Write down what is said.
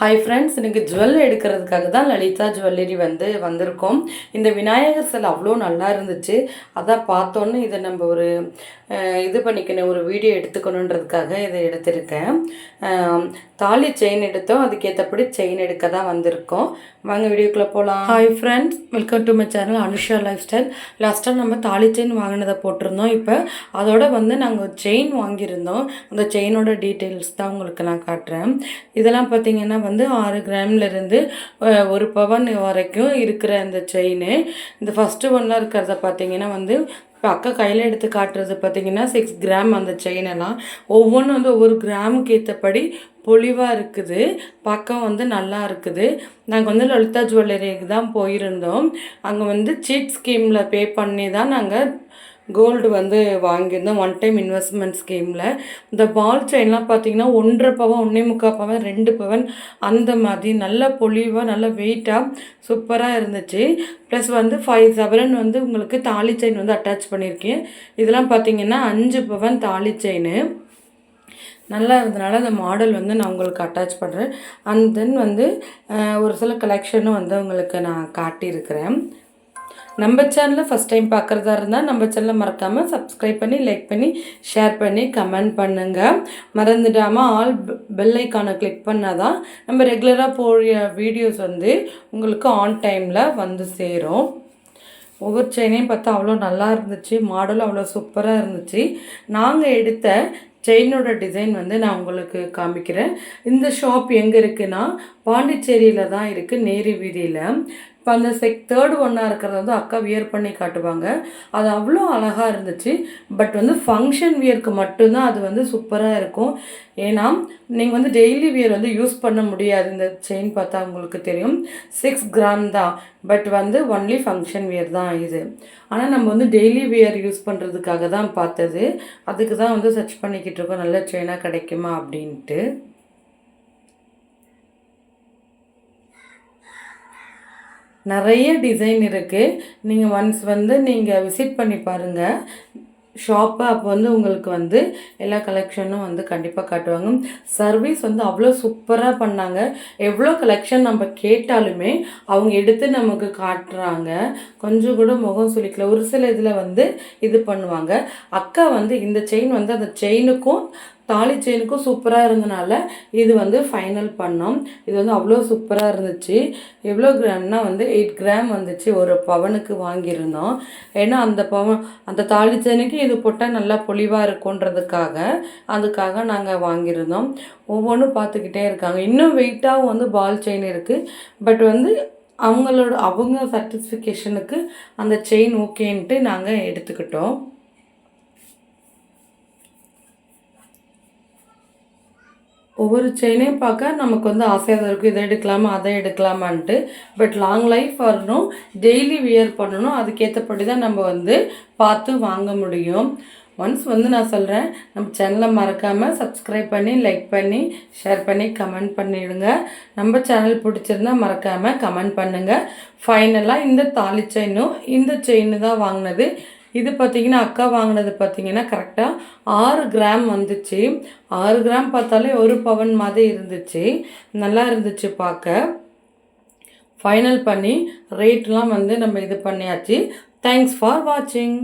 Hi friends, எனக்கு jewel எடுக்கிறதுக்காக தான் லலிதா ஜுவல்லரி வந்திருக்கோம். இந்த விநாயகர் சிலை அவ்வளோ நல்லா இருந்துச்சு. அதான் பார்த்தோன்னே இதை நம்ம ஒரு இது பண்ணிக்கணும், ஒரு வீடியோ எடுத்துக்கணுன்றதுக்காக இதை எடுத்திருக்கேன். தாலி செயின் எடுத்தோம், அதுக்கேற்றபடி செயின் எடுக்க தான் வந்திருக்கோம். வாங்க வீடியோக்குள்ளே போகலாம். Hi friends, welcome to my channel Anusha life style. லாஸ்ட்டாக நம்ம தாலி செயின் வாங்கினதை போட்டிருந்தோம். இப்போ அதோட நாங்கள் ஒரு செயின் வாங்கியிருந்தோம். அந்த செயினோட டீட்டெயில்ஸ் தான் உங்களுக்கு நான் காட்டுறேன். இதெல்லாம் பார்த்திங்கன்னா 6 கிராம்லேருந்து 1 பவன் வரைக்கும் இருக்கிற அந்த செயின். இந்த ஃபஸ்ட்டு ஒன்னாக இருக்கிறத பார்த்திங்கன்னா இப்போ அக்கா கையில் எடுத்து காட்டுறது பார்த்திங்கன்னா 6 கிராம். அந்த செயினெல்லாம் ஒவ்வொன்றும் ஒவ்வொரு கிராமுக்கு ஏற்றபடி பொலிவாக இருக்குது, பார்க்க நல்லா இருக்குது. நாங்கள் லலிதா ஜுவல்லரிக்கு தான் போயிருந்தோம். அங்கே சீட் ஸ்கீமில் பே பண்ணி தான் நாங்கள் கோல்டு வாங்கியிருந்தோம், ஒன் டைம் இன்வெஸ்ட்மெண்ட் ஸ்கீமில். இந்த பால் செயின்லாம் பார்த்திங்கன்னா 1.5 பவன், 1.25 பவன், 2 பவன் அந்த மாதிரி நல்ல பொலிவாக நல்ல வெயிட்டாக சூப்பராக இருந்துச்சு. ப்ளஸ் 5 சவரன் உங்களுக்கு தாலி செயின் அட்டாச் பண்ணியிருக்கேன். இதெல்லாம் பார்த்திங்கன்னா 5 பவன் தாலி செயின் நல்லா இருந்ததுனால அந்த மாடல் நான் உங்களுக்கு அட்டாச் பண்ணுறேன். அண்ட் தென் ஒரு சில கலெக்ஷனும் உங்களுக்கு நான் காட்டியிருக்கிறேன். நம்ம சேனலை ஃபஸ்ட் டைம் பார்க்குறதா இருந்தால் நம்ம சேனலை மறக்காமல் சப்ஸ்கிரைப் பண்ணி, லைக் பண்ணி, ஷேர் பண்ணி, கமெண்ட் பண்ணுங்கள். மறந்துடாமல் ஆல் பெல் ஐக்கானை கிளிக் பண்ணால் தான் நம்ம ரெகுலராக போகிற வீடியோஸ் உங்களுக்கு ஆன் டைமில் சேரும். ஒவ்வொரு செயினையும் பார்த்தா அவ்வளோ நல்லா இருந்துச்சு, மாடலும் அவ்வளோ சூப்பராக இருந்துச்சு. நாங்கள் எடுத்த செயினோட டிசைன் நான் உங்களுக்கு காமிக்கிறேன். இந்த ஷாப் எங்கே இருக்குன்னா பாண்டிச்சேரியில் தான் இருக்குது, நேரு வீதியில். இப்போ அந்த தேர்ட் ஒன்னாக இருக்கிறத அக்கா வியர் பண்ணி காட்டுவாங்க. அது அவ்வளோ அழகாக இருந்துச்சு. பட் ஃபங்க்ஷன் வியருக்கு மட்டும்தான் அது சூப்பராக இருக்கும். ஏன்னா நீங்கள் டெய்லி வியர் யூஸ் பண்ண முடியாது. இந்த செயின் பார்த்தா உங்களுக்கு தெரியும், 6 கிராம் தான். பட் ஒன்லி ஃபங்க்ஷன் வியர் தான் இது. ஆனால் நம்ம டெய்லி வியர் யூஸ் பண்ணுறதுக்காக தான் பார்த்தது. அதுக்கு தான் சர்ச் பண்ணிக்கிட்டு இருக்கோம், நல்ல செயினாக கிடைக்குமா அப்படின்ட்டு. நிறைய டிசைன் இருக்குது. நீங்கள் ஒன்ஸ் நீங்கள் விசிட் பண்ணி பாருங்கள் ஷாப்பை. அப்போ உங்களுக்கு எல்லா கலெக்ஷனும் கண்டிப்பாக காட்டுவாங்க. சர்வீஸ் அவ்வளோ சூப்பராக பண்ணாங்க. எவ்வளோ கலெக்ஷன் நம்ம கேட்டாலுமே அவங்க எடுத்து நமக்கு காட்டுறாங்க. கொஞ்சம் கூட முகம் சுளிக்கல. ஒரு சில இதில் இது பண்ணுவாங்க. அக்கா இந்த செயின் அந்த செயினுக்கும் தாலி செயினுக்கும் சூப்பராக இருந்தனால இது ஃபைனல் பண்ணோம். இது அவ்வளோ சூப்பராக இருந்துச்சு. எவ்வளோ கிராம்னா 8 கிராம் வந்துச்சு. ஒரு பவனுக்கு வாங்கியிருந்தோம். ஏன்னா அந்த தாலி செயினுக்கு இது போட்டால் நல்லா பொலிவாக இருக்குன்றதுக்காக நாங்கள் வாங்கியிருந்தோம். ஒவ்வொன்றும் பார்த்துக்கிட்டே இருக்காங்க. இன்னும் வெயிட்டாகவும் பால் செயின் இருக்குது. பட் அவங்க சாட்டிஸ்ஃபிகேஷனுக்கு அந்த செயின் ஓகேன்ட்டு நாங்கள் எடுத்துக்கிட்டோம். ஒவ்வொரு செயினையும் பார்க்க நமக்கு ஆசையாக இருக்கும், இதை எடுக்கலாமா அதை எடுக்கலாமான்ட்டு. பட் லாங் லைஃப் வரணும், டெய்லி வியர் பண்ணணும், அதுக்கேற்றபடி தான் நம்ம பார்த்து வாங்க முடியும். ஒன்ஸ் நான் சொல்கிறேன், நம்ம சேனலை மறக்காமல் சப்ஸ்கிரைப் பண்ணி, லைக் பண்ணி, ஷேர் பண்ணி, கமெண்ட் பண்ணிவிடுங்க. நம்ம சேனல் பிடிச்சிருந்தா மறக்காமல் கமெண்ட் பண்ணுங்கள். ஃபைனலாக இந்த தாலி செயினும் இந்த செயின் தான் வாங்கினது. இது பார்த்திங்கன்னா அக்கா வாங்கினது பார்த்திங்கன்னா கரெக்டாக 6 கிராம் வந்துச்சு. 6 கிராம் பார்த்தாலே 1 பவன் மாதிரி இருந்துச்சு. நல்லா இருந்துச்சு பார்க்க. ஃபைனல் பண்ணி ரேட்லாம் நம்ம இது பண்ணியாச்சு. தேங்க்ஸ் ஃபார் வாட்சிங்.